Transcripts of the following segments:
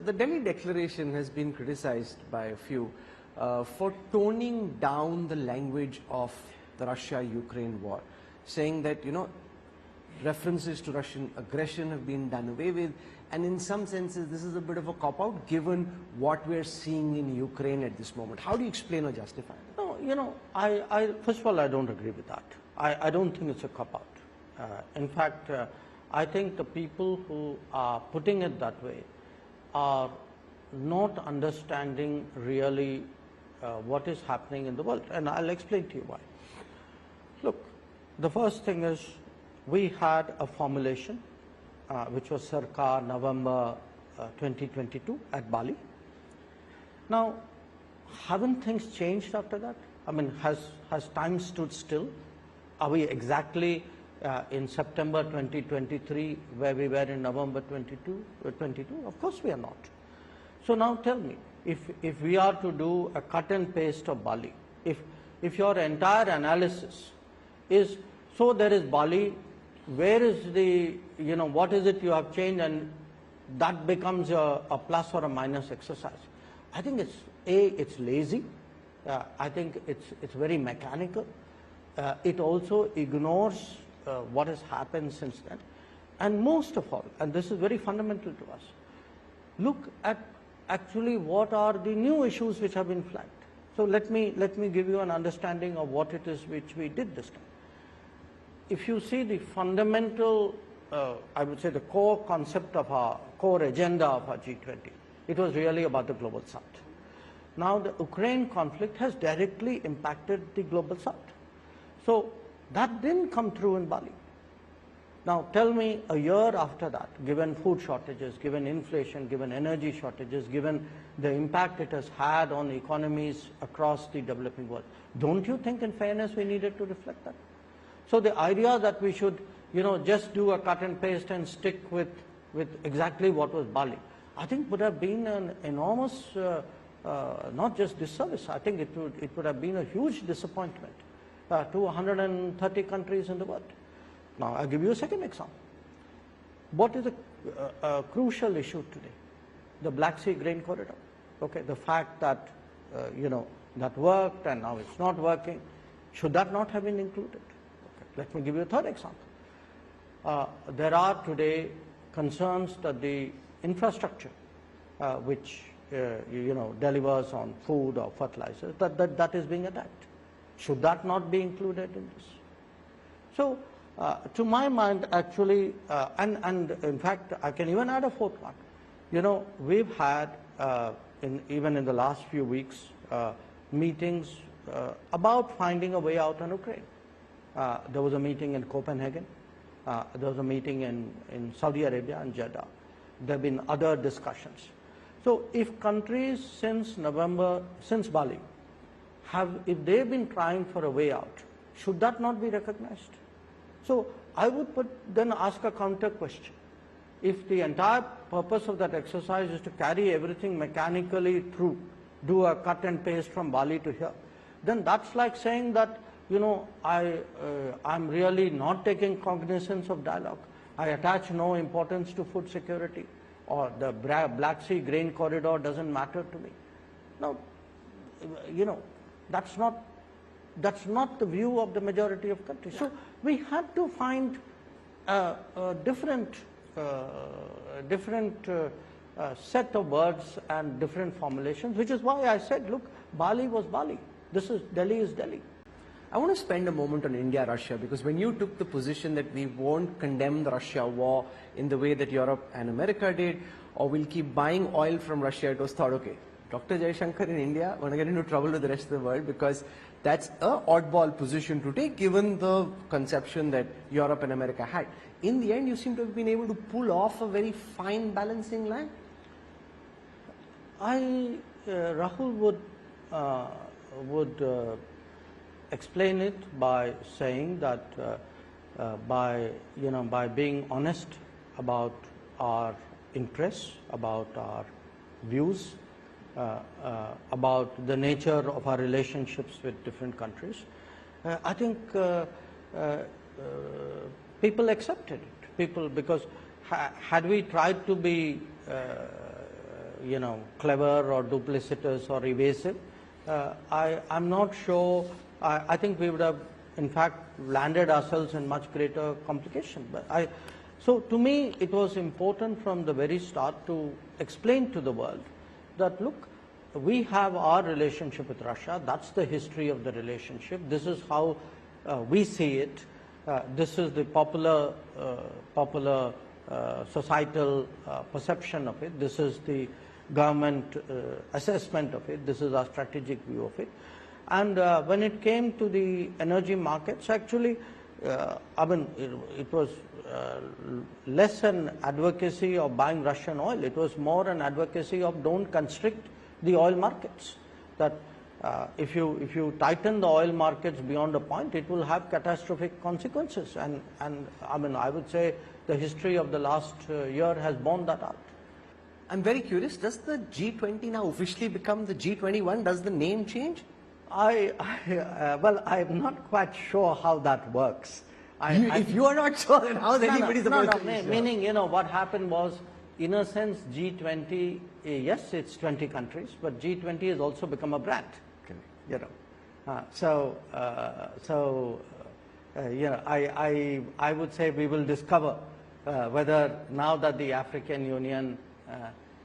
the Delhi Declaration has been criticized by a few for toning down the language of the Russia-Ukraine war, saying that, references to Russian aggression have been done away with, and in some senses this is a bit of a cop-out given what we're seeing in Ukraine at this moment. How do you explain or justify it? No, first of all, I don't agree with that. I don't think it's a cop-out. In fact, I think the people who are putting it that way are not understanding really what is happening in the world, and I'll explain to you why. Look, the first thing is we had a formulation which was circa November 2022 at Bali. Now, haven't things changed after that? I mean, has time stood still? Are we exactly in September 2023 where we were in November 22? Of course we are not. So now tell me, if we are to do a cut and paste of Bali, if your entire analysis is, so there is Bali, where is the, what is it you have changed, and that becomes a plus or a minus exercise. I think it's lazy. I think it's very mechanical. It also ignores what has happened since then. And most of all, and this is very fundamental to us, look at actually what are the new issues which have been flagged. So let me give you an understanding of what it is which we did this time. If you see the fundamental, I would say the core concept of our, core agenda of our G-20, it was really about the global south. Now the Ukraine conflict has directly impacted the global south. So that didn't come through in Bali. Now tell me, a year after that, given food shortages, given inflation, given energy shortages, given the impact it has had on economies across the developing world, don't you think in fairness we needed to reflect that? So the idea that we should, just do a cut and paste and stick with exactly what was Bali, I think would have been an enormous, not just disservice, I think it would have been a huge disappointment to 130 countries in the world. Now I'll give you a second example. What is a crucial issue today? The Black Sea grain corridor. Okay, the fact that, that worked and now it's not working, should that not have been included? Let me give you a third example. There are today concerns that the infrastructure which delivers on food or fertilizers, that is being attacked. Should that not be included in this? So to my mind, actually, and in fact, I can even add a fourth one. We've had, even in the last few weeks, meetings about finding a way out on Ukraine. There was a meeting in Copenhagen. There was a meeting in Saudi Arabia and Jeddah. There have been other discussions. So if countries since Bali, if they've been trying for a way out, should that not be recognized? So I would then ask a counter question. If the entire purpose of that exercise is to carry everything mechanically through, do a cut and paste from Bali to here, then that's like saying that, I'm really not taking cognizance of dialogue. I attach no importance to food security, or the Black Sea grain corridor doesn't matter to me. Now, that's not the view of the majority of countries. So we had to find a different set of words and different formulations, which is why I said, look, Bali was Bali. Delhi is Delhi. I want to spend a moment on India-Russia, because when you took the position that we won't condemn the Russia war in the way that Europe and America did, or we'll keep buying oil from Russia, it was thought, okay, Dr. Jaishanakar in India going to get into trouble with the rest of the world, because that's an oddball position to take given the conception that Europe and America had. In the end, you seem to have been able to pull off a very fine balancing line. Rahul would explain it by saying that by being honest about our interests, about our views, about the nature of our relationships with different countries, I think people accepted it. Because had we tried to be clever or duplicitous or evasive. I'm not sure. I think we would have, in fact, landed ourselves in much greater complication. So to me, it was important from the very start to explain to the world that, look, we have our relationship with Russia. That's the history of the relationship. This is how we see it. This is the popular societal perception of it. This is the government assessment of it. This is our strategic view of it. And when it came to the energy markets, actually, it was less an advocacy of buying Russian oil. It was more an advocacy of don't constrict the oil markets. That if you tighten the oil markets beyond a point, it will have catastrophic consequences. And I would say the history of the last year has borne that out. I'm very curious, does the G20 now officially become the G21? Does the name change? Well, I'm not quite sure how that works. If you are not sure, then how is anybody supposed to be sure? Meaning, what happened was, in a sense, G20, yes, it's 20 countries, but G20 has also become a brand. Okay. I would say we will discover whether now that the African Union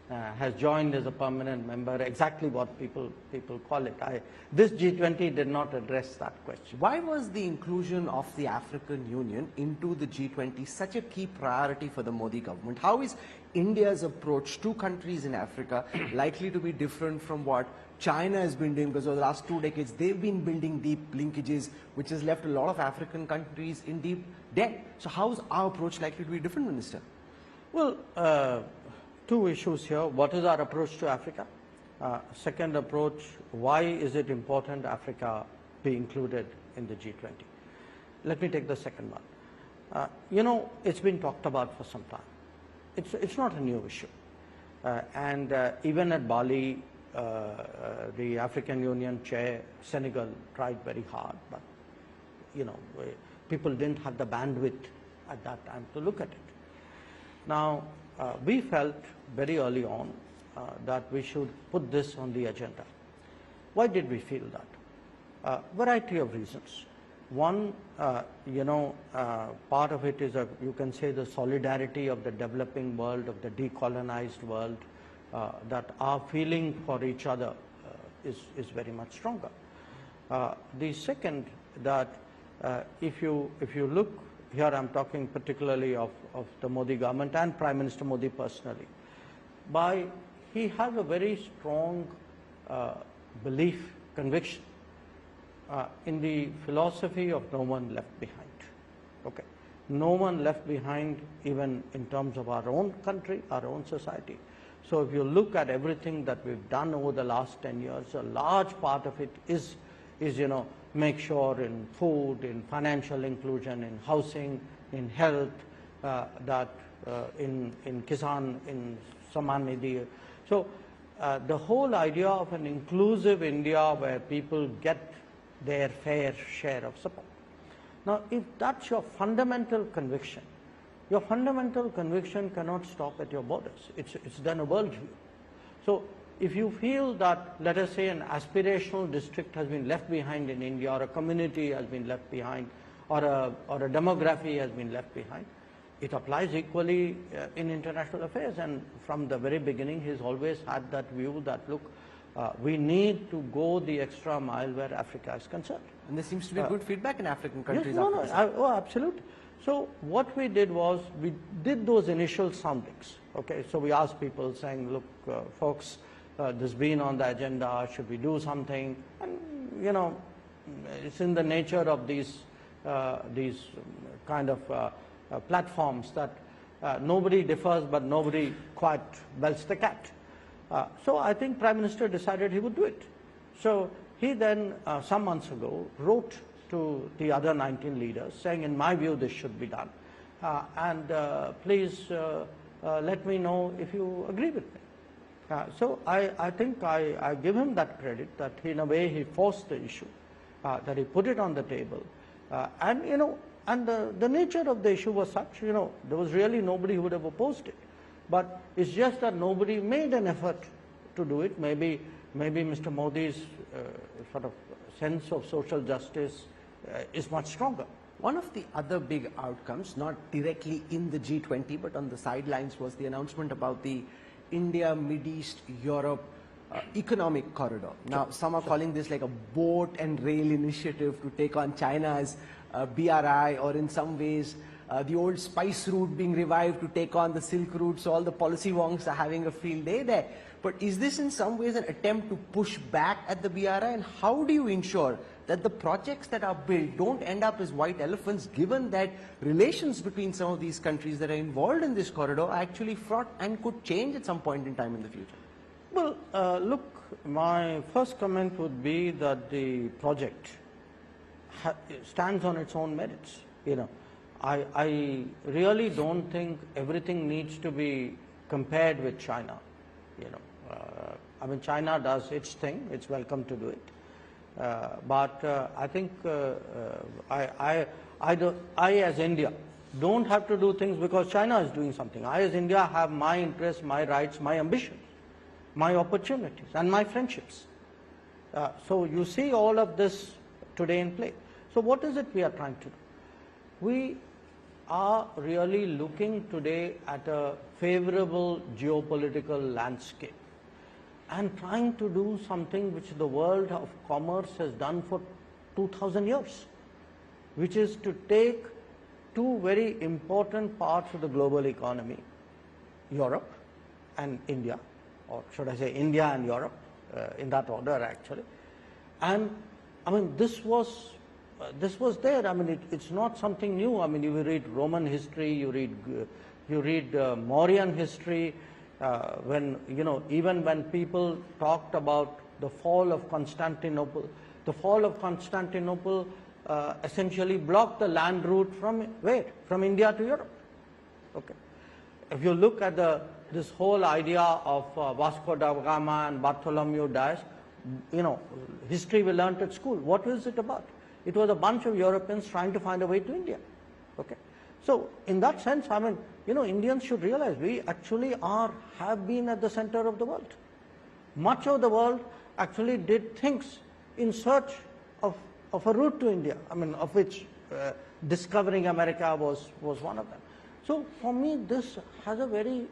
has joined as a permanent member, exactly what people call it. This G20 did not address that question. Why was the inclusion of the African Union into the G20 such a key priority for the Modi government? How is India's approach to countries in Africa likely to be different from what China has been doing? Because over the last 2 decades, they've been building deep linkages, which has left a lot of African countries in deep debt. So how is our approach likely to be different, Minister? Well, two issues here. What is our approach to Africa? Second approach, why is it important Africa be included in the G20? Let me take the second one. It's been talked about for some time. It's not a new issue. And even at Bali, the African Union chair, Senegal, tried very hard, but people didn't have the bandwidth at that time to look at it. Now, we felt very early on that we should put this on the agenda. Why did we feel that? Variety of reasons. One, part of it is, you can say, the solidarity of the developing world, of the decolonized world, that our feeling for each other is very much stronger. The second, that if you look, here I'm talking particularly of the Modi government and Prime Minister Modi personally, he has a very strong belief, conviction in the philosophy of no one left behind. Okay, no one left behind, even in terms of our own country, our own society. So if you look at everything that we've done over the last 10 years, a large part of it is make sure in food, in financial inclusion, in housing, in health, in Kisan, in Saman Nidhi. So the whole idea of an inclusive India where people get their fair share of support. Now, if that's your fundamental conviction cannot stop at your borders. It's then a worldview. So if you feel that, let us say, an aspirational district has been left behind in India, or a community has been left behind, or a demography has been left behind, it applies equally in international affairs. And from the very beginning, he's always had that view that, look, we need to go the extra mile where Africa is concerned. And there seems to be good feedback in African countries. Yes, absolutely. So what we did was, we did those initial soundings. Okay, so we asked people saying, look, folks, this has been on the agenda, should we do something? And, it's in the nature of these kind of platforms that nobody differs, but nobody quite belts the cat. So I think Prime Minister decided he would do it. So he then, some months ago, wrote to the other 19 leaders saying, in my view, this should be done. And please let me know if you agree with me. So I think I give him that credit, that in a way he forced the issue, that he put it on the table. And the nature of the issue was such, there was really nobody who would have opposed it. But it's just that nobody made an effort to do it. Maybe Mr. Modi's sort of sense of social justice is much stronger. One of the other big outcomes, not directly in the G20 but on the sidelines, was the announcement about the India, Mid East, Europe economic corridor. Now, some are calling this like a boat and rail initiative to take on China's BRI, or in some ways the old spice route being revived to take on the Silk Route. So all the policy wonks are having a field day there. But is this in some ways an attempt to push back at the BRI, and how do you ensure that the projects that are built don't end up as white elephants, given that relations between some of these countries that are involved in this corridor are actually fraught and could change at some point in time in the future? Well, look, my first comment would be that the project stands on its own merits. You know, I really don't think everything needs to be compared with China. You know, I mean, China does its thing; it's welcome to do it. But I think I as India don't have to do things because China is doing something. I as India have my interests, my rights, my ambitions, my opportunities, and my friendships. So you see all of this today in play. So what is it we are trying to do? We are really looking today at a favorable geopolitical landscape and trying to do something which the world of commerce has done for 2000 years, which is to take two very important parts of the global economy, Europe and India, or should I say India and Europe, in that order actually. And I mean, this was there. I mean, it's not something new. I mean, you read Roman history, you read Mauryan history. When, you know, even when people talked about the fall of Constantinople essentially blocked the land route from where? From India to Europe. Okay. If you look at this whole idea of Vasco da Gama and Bartholomew Dias, you know, history we learned at school. What was it about? It was a bunch of Europeans trying to find a way to India. Okay. So in that sense, I mean, you know, Indians should realize we actually have been at the center of the world. Much of the world actually did things in search of a route to India. I mean, of which discovering America was one of them. So for me, this has a very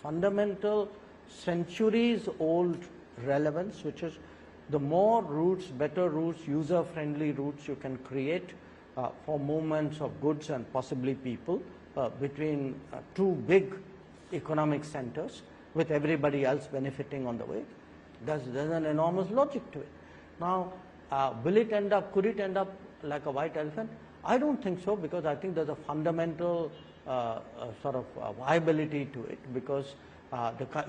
fundamental, centuries-old relevance, which is the more routes, better routes, user-friendly routes you can create for movements of goods and possibly people between two big economic centers, with everybody else benefiting on the way. There's an enormous logic to it. Now, could it end up like a white elephant? I don't think so, because I think there's a fundamental sort of viability to it, because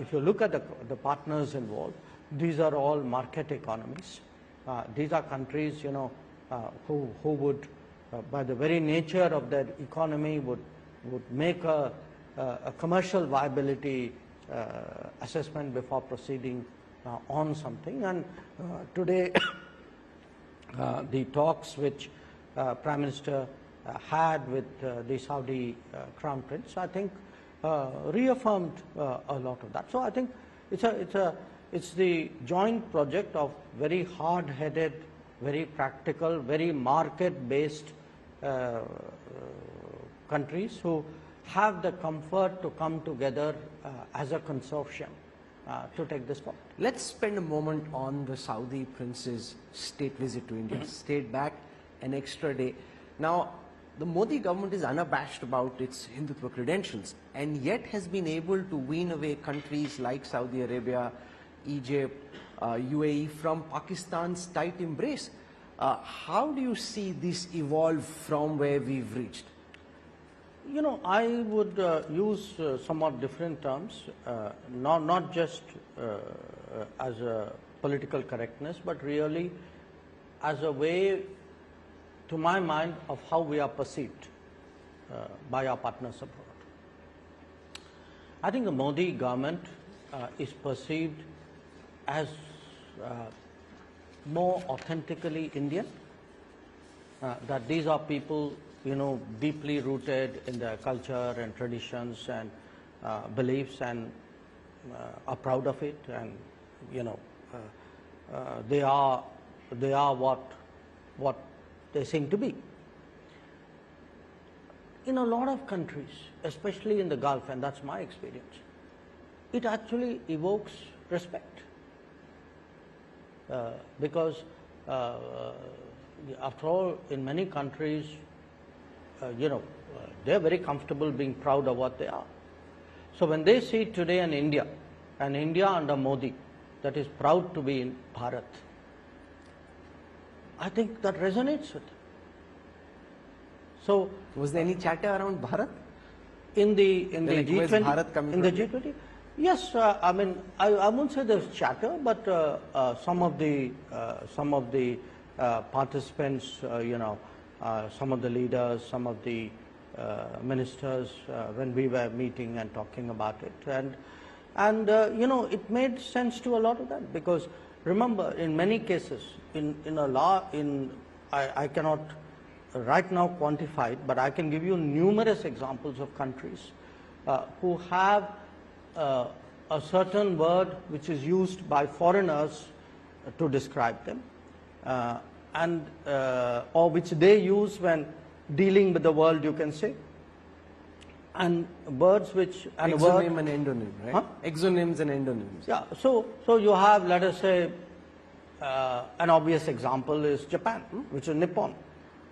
if you look at the partners involved, these are all market economies. These are countries, you know, who would, by the very nature of their economy, would make a commercial viability assessment before proceeding on something. And today, the talks which Prime Minister had with the Saudi Crown Prince, I think, reaffirmed a lot of that. So I think it's the joint project of very hard-headed, very practical, very market-based countries who have the comfort to come together as a consortium to take this forward. Let's spend a moment on the Saudi prince's state visit to India. Stayed back an extra day. Now, the Modi government is unabashed about its Hindutva credentials, and yet has been able to wean away countries like Saudi Arabia, Egypt, UAE from Pakistan's tight embrace. How do you see this evolve from where we've reached? You know, I would use somewhat different terms, not just as a political correctness, but really as a way, to my mind, of how we are perceived by our partners abroad. I think the Modi government is perceived as more authentically Indian, that these are people, you know, deeply rooted in their culture and traditions, and beliefs and are proud of it, and you know they are what they seem to be. In a lot of countries, especially in the Gulf, and that's my experience, it actually evokes respect because after all, in many countries, they're very comfortable being proud of what they are. So when they see today an India under Modi that is proud to be in Bharat, I think that resonates with them. So was there any chatter around Bharat? In the G20, Bharat coming in the G20, yes. I mean, I won't say there's chatter, but some of the participants, some of the leaders, some of the ministers, when we were meeting and talking about it, and it made sense to a lot of them, because remember, in many cases, I cannot right now quantify it, but I can give you numerous examples of countries who have a certain word which is used by foreigners to describe them, or which they use when dealing with the world, you can say, and words which exonym and endonym, right? Huh? Exonyms and endonyms. Yeah. So you have, let us say, an obvious example is Japan, which is Nippon,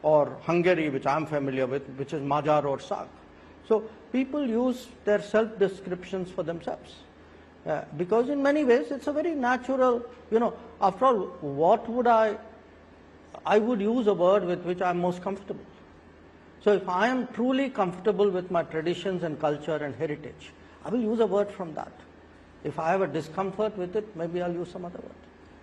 or Hungary, which I'm familiar with, which is Majar or Sag. So people use their self-descriptions for themselves because in many ways it's a very natural, after all, what would I would use a word with which I'm most comfortable. So if I am truly comfortable with my traditions and culture and heritage, I will use a word from that. If I have a discomfort with it, maybe I'll use some other word.